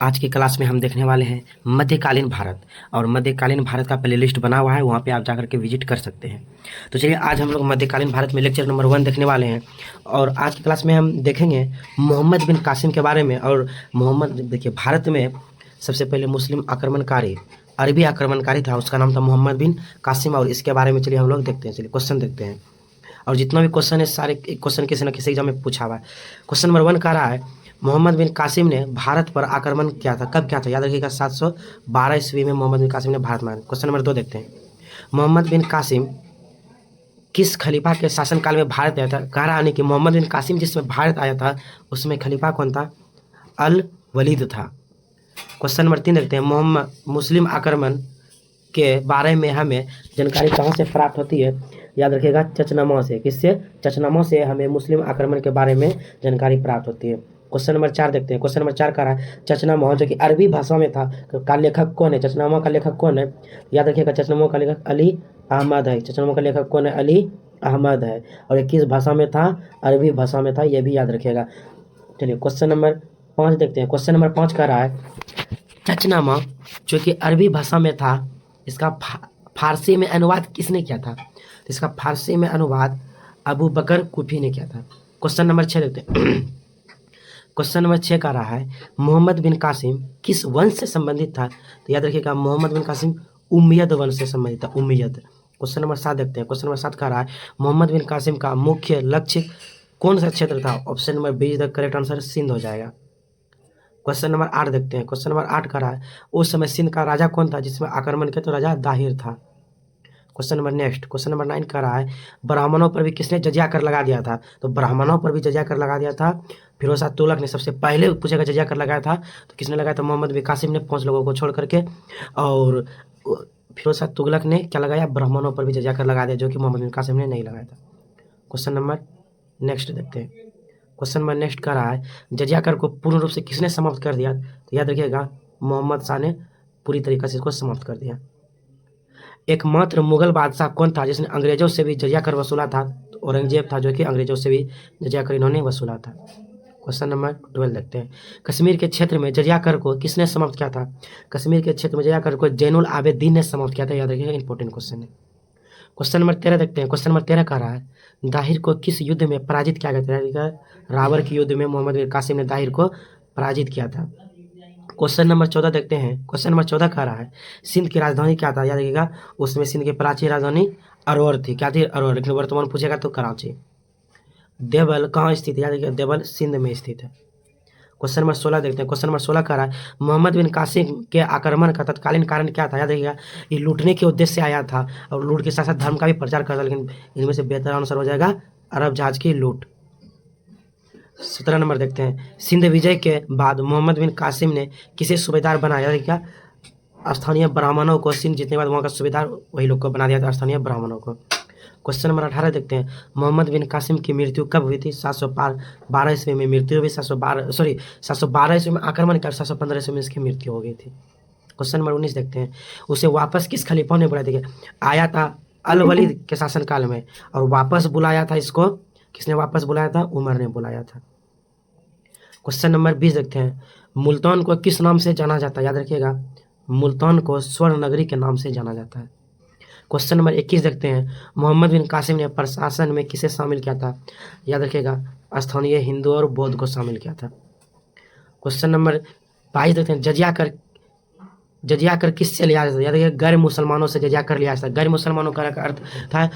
आज की क्लास में हम देखने वाले हैं मध्यकालीन भारत। और मध्यकालीन भारत का प्लेलिस्ट बना हुआ है, वहाँ पे आप जाकर के विजिट कर सकते हैं। तो चलिए आज हम लोग मध्यकालीन भारत में लेक्चर नंबर 1 देखने वाले हैं। और आज की क्लास में हम देखेंगे मोहम्मद बिन कासिम के बारे में। और मोहम्मद, देखिए, भारत में सबसे पहले मुस्लिम आक्रमणकारी, अरबी आक्रमणकारी था, उसका नाम था मोहम्मद बिन कासिम। और इसके बारे में चलिए हम लोग देखते हैं। चलिए क्वेश्चन देखते हैं। और जितना भी क्वेश्चन है, सारे क्वेश्चन किसी न किसी एग्जाम में पूछा हुआ है। क्वेश्चन नंबर 1 कह रहा है, मोहम्मद बिन कासिम ने भारत पर आक्रमण किया था, कब किया था? याद रखिएगा, 712 ईस्वी में मोहम्मद बिन कासिम ने भारत में। क्वेश्चन नंबर 2 देखते हैं, मोहम्मद बिन कासिम किस खलीफा के शासनकाल में भारत आया था? कह रहा है कि मोहम्मद बिन कासिम जिसमें भारत आया था उसमें खलीफा कौन था? अल वलीद था। क्वेश्चन नंबर 3 देखते हैं, मोहम्मद मुस्लिम आक्रमण के बारे में हमें जानकारी कहाँ से प्राप्त होती है? याद रखिएगा, चचनामा से। किससे? चचनामा से हमें मुस्लिम आक्रमण के बारे में जानकारी प्राप्त होती है। क्वेश्चन नंबर 4 देखते हैं। क्वेश्चन नंबर 4 का रहा है, चचनामा जो कि अरबी भाषा में था, का लेखक कौन है? चचनामा का लेखक कौन है? याद रखिएगा, चचनामा का लेखक अली अहमद है। चचनामा का लेखक कौन है? अली अहमद है। और ये किस भाषा में था? अरबी भाषा में था, ये भी याद रखिएगा। चलिए क्वेश्चन नंबर 5 देखते हैं। क्वेश्चन नंबर 5 का रहा है, चचनामा जो कि अरबी भाषा में था, इसका फारसी में अनुवाद किसने किया था? तो इसका फारसी में अनुवाद अबू बकर कुफी ने किया था। क्वेश्चन नंबर 6 देखते हैं। क्वेश्चन नंबर 6 का रहा है, मोहम्मद बिन कासिम किस वंश से संबंधित था? तो याद रखिएगा, मोहम्मद बिन कासिम उम्मयद वंश से संबंधित था, उम्मयद। क्वेश्चन नंबर 7 देखते हैं। क्वेश्चन नंबर 7 का रहा है, मोहम्मद बिन कासिम का मुख्य लक्ष्य कौन सा क्षेत्र था? Option number B is the correct answer, Sindh हो जाएगा। क्वेश्चन नंबर 8 देखते हैं। क्वेश्चन नंबर 8 का रहा है, उस समय सिंध का राजा कौन था जिसमें आक्रमण किया? तो राजा दाहिर था। Question number next, question number 9 का रहा है, ब्राह्मणों पर भी किसने जजिया कर लगा दिया था? तो ब्राह्मणों पर भी जजिया कर लगा दिया था फिरोज शाह तुगलक ने। सबसे पहले पूछेगा जजिया कर लगाया था तो किसने लगाया था? मोहम्मद बिन कासिम ने, 5 लोगों को छोड़ करके। और फिरोज शाह तुगलक ने क्या लगाया? ब्राह्मणों पर भी जजिया कर लगा दिया, जो कि मोहम्मद बिन कासिम ने नहीं लगाया था। क्वेश्चन नंबर नेक्स्ट देखते हैं। क्वेश्चन नंबर नेक्स्ट का रहा है, जजिया कर को पूर्ण रूप से किसने समाप्त कर दिया? तो याद रखिएगा, मोहम्मद शाह ने पूरी तरीके से इसको समाप्त कर दिया। एकमात्र मुगल बादशाह कौन था जिसने अंग्रेजों से भी जजिया कर वसूला था? तो औरंगजेब था, जो कि अंग्रेजों से भी जजिया कर इन्होंने वसूला था। क्वेश्चन नंबर 12 देखते हैं, कश्मीर के क्षेत्र में जजिया कर को किसने समाप्त किया था? कश्मीर के क्षेत्र में जजिया कर को जैनुल आबेदीन ने समाप्त किया था। याद रखिएगा, इंपॉर्टेंट क्वेश्चन है। क्वेश्चन नंबर 13 देखते हैं। क्वेश्चन नंबर 13 का रहा है, दाहिर को किस युद्ध में पराजित किया गया था? रावर के युद्ध में मोहम्मद बिन कासिम ने दाहिर को पराजित किया था। क्वेश्चन नंबर 14 देखते हैं। क्वेश्चन नंबर 14 का रहा है, सिंध की राजधानी क्या था? याद रखिएगा, उसमें सिंध की प्राचीन राजधानी अरवर थी। क्या थी? अरवर। लेकिन वर्तमान पूछेगा तो कराची। देवल कहाँ स्थित है? याद रखिएगा, देवल सिंध में स्थित है। क्वेश्चन नंबर 16 देखते हैं। क्वेश्चन नंबर 16 का रहा है, मोहम्मद बिन कासिम के आक्रमण का तत्कालीन कारण क्या था? याद रखिएगा, ये लूटने के उद्देश्य से आया था और लूट के साथ साथ धर्म का भी प्रचार करता, लेकिन इनमें से बेहतर आंसर हो जाएगा अरब जहाज की लूट। 17 नंबर देखते हैं, सिंध विजय के बाद मोहम्मद बिन कासिम ने किसे सूबेदार बनाया? क्या? स्थानीय ब्राह्मणों को। सिंध जीतने के बाद वहाँ का सूबेदार वही लोग को बना दिया था, स्थानीय ब्राह्मणों को। क्वेश्चन नंबर 18 देखते हैं, मोहम्मद बिन कासिम की मृत्यु कब हुई थी? 712 ईस्वी में मृत्यु हुई। 712 ईस्वी में आक्रमण कर 715 ईस्वी में इसकी मृत्यु हो गई थी। क्वेश्चन नंबर 19 देखते हैं, उसे वापस किस खलीफा ने बुलाया? देखिए, आया था अल वलीद के शासनकाल में, और वापस बुलाया था इसको किसने? वापस बुलाया था? उमर ने बुलाया था। क्वेश्चन नंबर 20 देखते हैं, मुल्तान को किस नाम से जाना जाता है? याद रखिएगा, मुल्तान को स्वर्ण नगरी के नाम से जाना जाता है। क्वेश्चन नंबर 21 देखते हैं, मोहम्मद बिन कासिम ने प्रशासन में किसे शामिल किया था? याद रखिएगा, स्थानीय हिंदू और बौद्ध को शामिल किया था। क्वेश्चन नंबर 22 देखते हैं, जजिया कर किससे लिया जाता है? याद रखिएगा, गैर मुसलमानों से जजिया कर लिया जाता है। गैर मुसलमानों का अर्थ था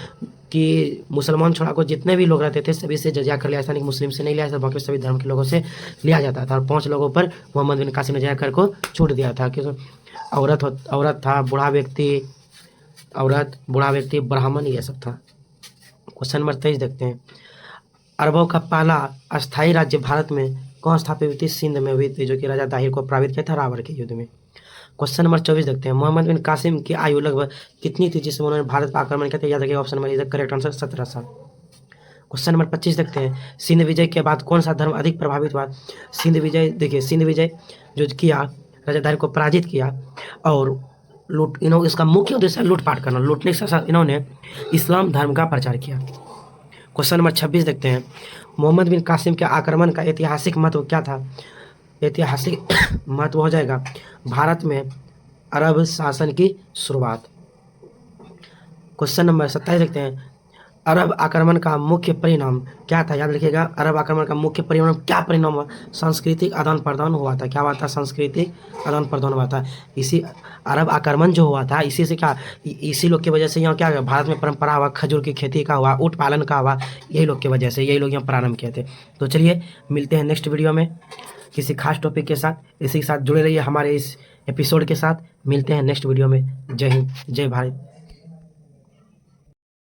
कि मुसलमान छोड़ा को जितने भी लोग रहते थे सभी से जजिया कर लिया जाता, लेकिन मुस्लिम से नहीं लिया जाता, बाकी सभी धर्म के लोगों से लिया जाता था। और 5 लोगों पर मोहम्मद बिन कासिम ने जजिया कर को छूट दिया था, क्योंकि औरत था, बूढ़ा व्यक्ति, ब्राह्मण, ये सब था। क्वेश्चन नंबर 23 देखते हैं, अरबों का पहला अस्थायी राज्य भारत में कौन स्थापित हुई थी? सिंध में हुई थी, जो कि राजा दाहिर को पराजित किया था रावर के युद्ध में। क्वेश्चन नंबर 24 देखते हैं, मोहम्मद बिन कासिम की आयु लगभग कितनी थी जिसमें उन्होंने भारत पर आक्रमण किया था? याद रखिएगा, option number is the correct answer, 17 साल। क्वेश्चन नंबर 25 देखते हैं, सिंध विजय के बाद कौन सा धर्म अधिक प्रभावित हुआ? सिंध विजय, देखिए, सिंध विजय जो किया, राजा दाहिर को पराजित किया और इसका मुख्य उद्देश्य लूटपाट करना, लूटने के साथ साथ इन्होंने इस्लाम धर्म का प्रचार किया। क्वेश्चन नंबर 26 देखते हैं, मोहम्मद बिन कासिम के आक्रमण का ऐतिहासिक महत्व क्या था? ऐतिहासिक महत्व हो जाएगा भारत में अरब शासन की शुरुआत। क्वेश्चन नंबर 27 देखते हैं। अरब आक्रमण का मुख्य परिणाम क्या था? याद रखिएगा, अरब आक्रमण का मुख्य परिणाम क्या परिणाम हुआ? सांस्कृतिक आदान प्रदान हुआ था। क्या हुआ था? सांस्कृतिक आदान प्रदान हुआ था। इसी अरब आक्रमण जो हुआ था, इसी से क्या, इसी लोग की वजह से यहाँ क्या हुआ? भारत में परंपरा हुआ, खजूर की खेती का हुआ, ऊँट पालन का हुआ, यही लोग की वजह से, यही लोग यहाँ प्रारंभ किए थे। तो चलिए मिलते हैं नेक्स्ट वीडियो में किसी खास टॉपिक के साथ। इसी के साथ जुड़े रहिए हमारे इस एपिसोड के साथ। मिलते हैं नेक्स्ट वीडियो में। जय हिंद, जय भारत।